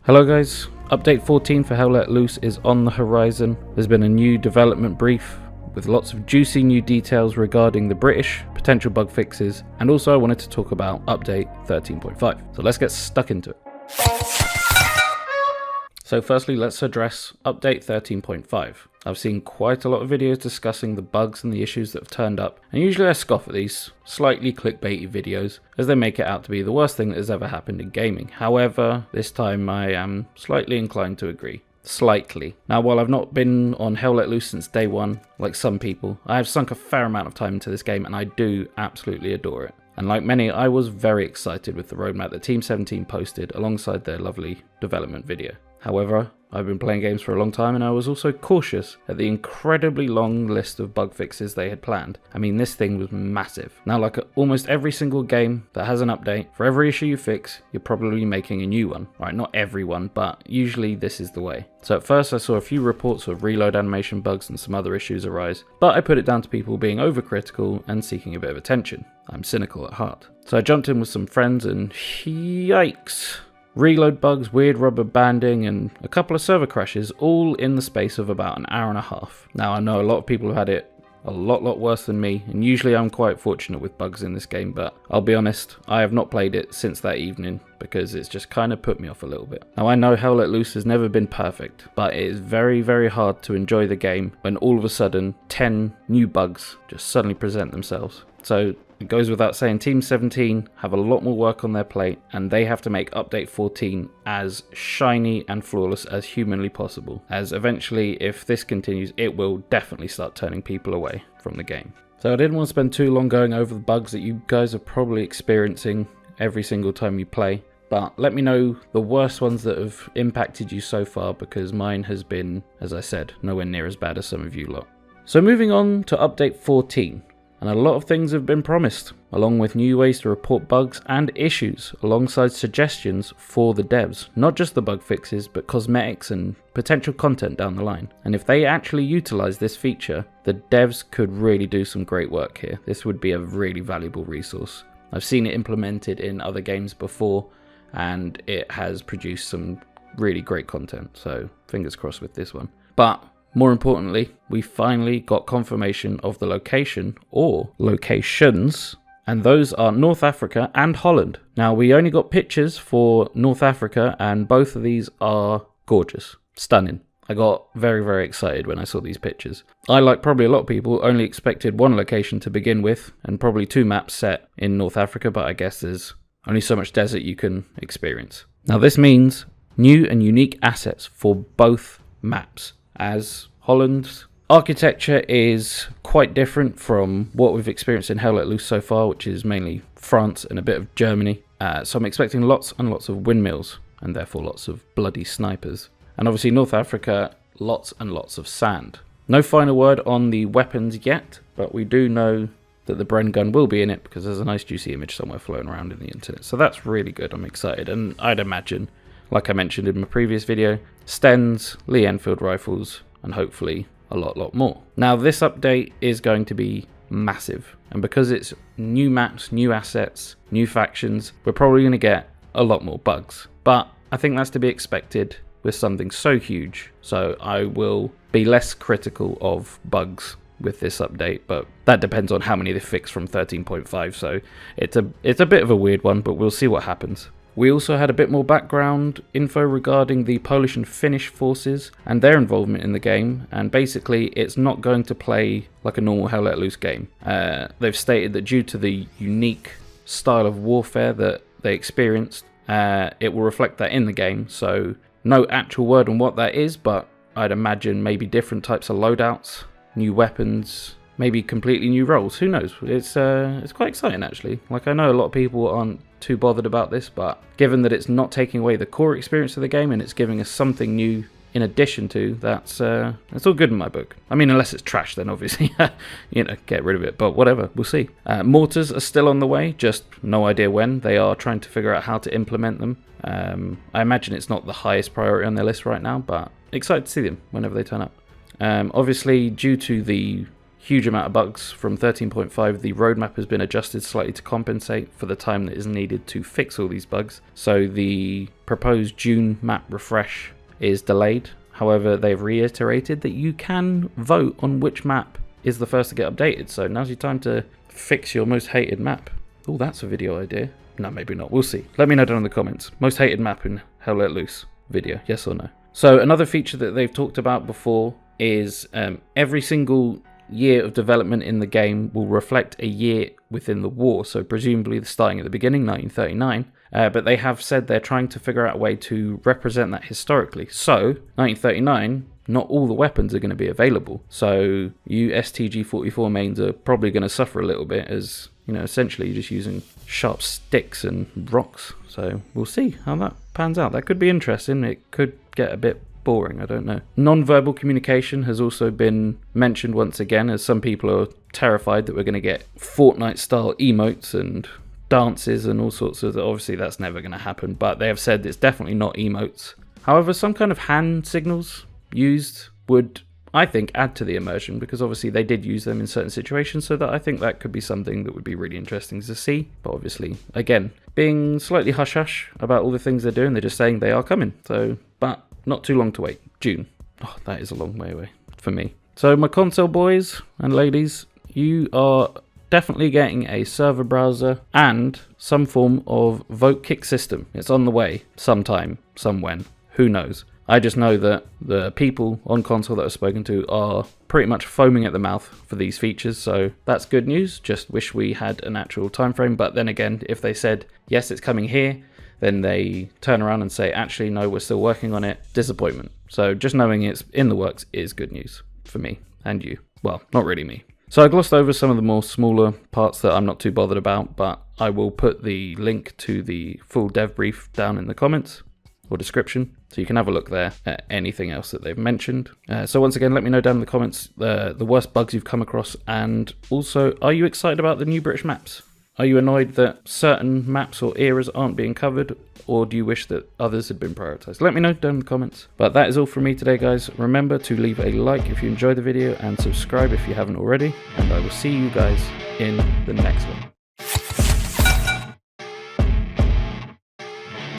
Hello guys, update 14 for Hell Let Loose is on the horizon. There's been a new development brief with lots of juicy new details regarding the British, potential bug fixes, and also I wanted to talk about update 13.5. So let's get stuck into it. So firstly, let's address update 13.5. I've seen quite a lot of videos discussing the bugs and the issues that have turned up, and usually I scoff at these slightly clickbaity videos as they make it out to be the worst thing that has ever happened in gaming. However, this time I am slightly inclined to agree. Slightly. Now, while I've not been on Hell Let Loose since day one, like some people, I have sunk a fair amount of time into this game and I do absolutely adore it. And like many, I was very excited with the roadmap that Team 17 posted alongside their lovely development video. However, I've been playing games for a long time and I was also cautious at the incredibly long list of bug fixes they had planned. I mean, this thing was massive. Now, like almost every single game that has an update, for every issue you fix, you're probably making a new one. Alright, not every one, but usually this is the way. So at first I saw a few reports of reload animation bugs and some other issues arise, but I put it down to people being overcritical and seeking a bit of attention. I'm cynical at heart. So I jumped in with some friends and yikes. Reload bugs, weird rubber banding, and a couple of server crashes, all in the space of about an hour and a half. Now, I know a lot of people have had it a lot worse than me, and usually I'm quite fortunate with bugs in this game, but I'll be honest, I have not played it since that evening because it's just kind of put me off a little bit. Now, I know Hell Let Loose has never been perfect, but it is very hard to enjoy the game when all of a sudden 10 new bugs just suddenly present themselves. So it goes without saying, Team 17 have a lot more work on their plate, and they have to make update 14 as shiny and flawless as humanly possible, as eventually, if this continues, it will definitely start turning people away from the game. So I didn't want to spend too long going over the bugs that you guys are probably experiencing every single time you play, but let me know the worst ones that have impacted you so far, because mine has been, as I said, nowhere near as bad as some of you lot. So moving on to update 14. And a lot of things have been promised, along with new ways to report bugs and issues, alongside suggestions for the devs. Not just the bug fixes, but cosmetics and potential content down the line. And if they actually utilize this feature, the devs could really do some great work here. This would be a really valuable resource. I've seen it implemented in other games before, and it has produced some really great content, so fingers crossed with this one. But more importantly, we finally got confirmation of the location, or locations, and those are North Africa and Holland. Now, we only got pictures for North Africa, and both of these are gorgeous, stunning. I got very excited when I saw these pictures. I, like probably a lot of people, only expected one location to begin with, and probably two maps set in North Africa, but I guess there's only so much desert you can experience. Now, this means new and unique assets for both maps, as Holland's architecture is quite different from what we've experienced in Hell Let Loose so far, which is mainly France and a bit of Germany. So I'm expecting lots and lots of windmills, and therefore lots of bloody snipers. And obviously North Africa, lots and lots of sand. No final word on the weapons yet, but we do know that the Bren gun will be in it because there's a nice juicy image somewhere floating around in the internet. So that's really good, I'm excited, and I'd imagine, like I mentioned in my previous video, Stens, Lee Enfield rifles, and hopefully a lot more. Now, this update is going to be massive, and because it's new maps, new assets, new factions, we're probably going to get a lot more bugs. But I think that's to be expected with something so huge, so I will be less critical of bugs with this update, but that depends on how many they fix from 13.5, so it's a bit of a weird one, but we'll see what happens. We also had a bit more background info regarding the Polish and Finnish forces and their involvement in the game, and basically it's not going to play like a normal Hell Let Loose game. They've stated that due to the unique style of warfare that they experienced, it will reflect that in the game, so no actual word on what that is, but I'd imagine maybe different types of loadouts, new weapons, maybe completely new roles, who knows. It's quite exciting actually. Like, I know a lot of people aren't too bothered about this, but given that it's not taking away the core experience of the game and it's giving us something new in addition to, that's all good in my book. I mean, unless it's trash, then obviously get rid of it, but whatever, we'll see. Mortars are still on the way, just no idea when. They are trying to figure out how to implement them. I imagine it's not the highest priority on their list right now, but excited to see them whenever they turn up. Obviously, due to the huge amount of bugs from 13.5. The roadmap has been adjusted slightly to compensate for the time that is needed to fix all these bugs. So the proposed June map refresh is delayed. However, they've reiterated that you can vote on which map is the first to get updated. So now's your time to fix your most hated map. Oh, that's a video idea. No, maybe not. We'll see. Let me know down in the comments. Most hated map in Hell Let Loose video, yes or no? So another feature that they've talked about before is every single year of development in the game will reflect a year within the war. So presumably the starting at the beginning, 1939. But they have said they're trying to figure out a way to represent that historically. So 1939, not all the weapons are going to be available. So you STG-44 mains are probably going to suffer a little bit, as you know, essentially you're just using sharp sticks and rocks. So we'll see how that pans out. That could be interesting. It could get a bit boring, I don't know. Non-verbal communication has also been mentioned once again, as some people are terrified that we're going to get Fortnite-style emotes and dances and all sorts of... Obviously, that's never going to happen, but they have said it's definitely not emotes. However, some kind of hand signals used would, I think, add to the immersion, because obviously they did use them in certain situations, so that I think that could be something that would be really interesting to see. But obviously, again, being slightly hush-hush about all the things they're doing, they're just saying they are coming. So, but not too long to wait. June. Oh, that is a long way away for me. So my console boys and ladies, you are definitely getting a server browser and some form of vote kick system. It's on the way sometime, somewhen, who knows. I just know that the people on console that I've spoken to are pretty much foaming at the mouth for these features, so that's good news. Just wish we had an actual time frame, but then again, if they said, yes, it's coming here, then they turn around and say, actually, no, we're still working on it. Disappointment. So just knowing it's in the works is good news for me and you. Well, not really me. So I glossed over some of the more smaller parts that I'm not too bothered about, but I will put the link to the full dev brief down in the comments or description, so you can have a look there at anything else that they've mentioned. So once again, let me know down in the comments the worst bugs you've come across, and also, are you excited about the new British maps? Are you annoyed that certain maps or eras aren't being covered, or do you wish that others had been prioritised? Let me know down in the comments. But that is all from me today, guys. Remember to leave a like if you enjoyed the video and subscribe if you haven't already, and I will see you guys in the next one.